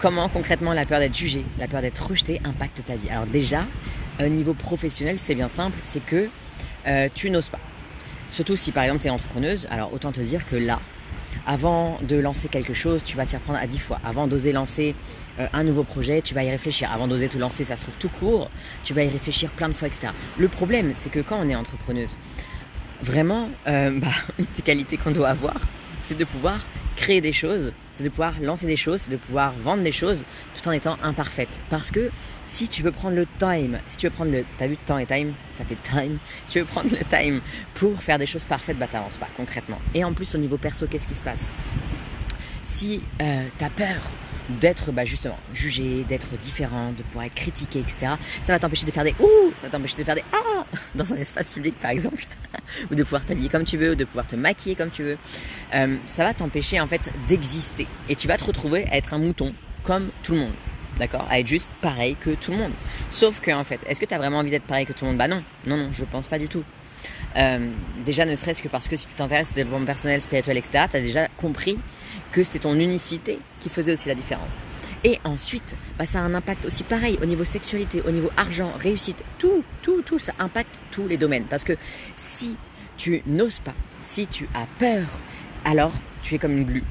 comment concrètement la peur d'être jugé, la peur d'être rejeté impacte ta vie? Alors déjà, au niveau professionnel, c'est bien simple, c'est que tu n'oses pas. Surtout si par exemple tu es entrepreneuse, alors autant te dire que là, avant de lancer quelque chose, tu vas t'y reprendre à 10 fois. Avant d'oser lancer un nouveau projet, tu vas y réfléchir. Avant d'oser te lancer, ça se trouve tout court, tu vas y réfléchir plein de fois, etc. Le problème, c'est que quand on est entrepreneuse, vraiment, une des qualités qu'on doit avoir, c'est de pouvoir créer des choses, c'est de pouvoir lancer des choses, c'est de pouvoir vendre des choses tout en étant imparfaite. Parce que si tu veux prendre le time, t'as vu temps et time, ça fait time, si tu veux prendre le time pour faire des choses parfaites, t'avances pas concrètement. Et en plus au niveau perso, qu'est-ce qui se passe? Si t'as peur d'être justement jugé, d'être différent, de pouvoir être critiqué, etc. Ça va t'empêcher de faire des ouh, ça va t'empêcher de faire des ah dans un espace public par exemple, ou de pouvoir t'habiller comme tu veux, ou de pouvoir te maquiller comme tu veux. Ça va t'empêcher en fait d'exister et tu vas te retrouver à être un mouton comme tout le monde, d'accord, à être juste pareil que tout le monde. Sauf que en fait, est-ce que tu as vraiment envie d'être pareil que tout le monde? Non, je pense pas du tout. Déjà ne serait-ce que parce que si tu t'intéresses au développement personnel, spirituel, etc., tu as déjà compris que c'était ton unicité qui faisait aussi la différence. Et ensuite, ça a un impact aussi pareil au niveau sexualité, au niveau argent, réussite, tout, ça impacte tous les domaines. Parce que si tu n'oses pas, si tu as peur, alors tu es comme une glu.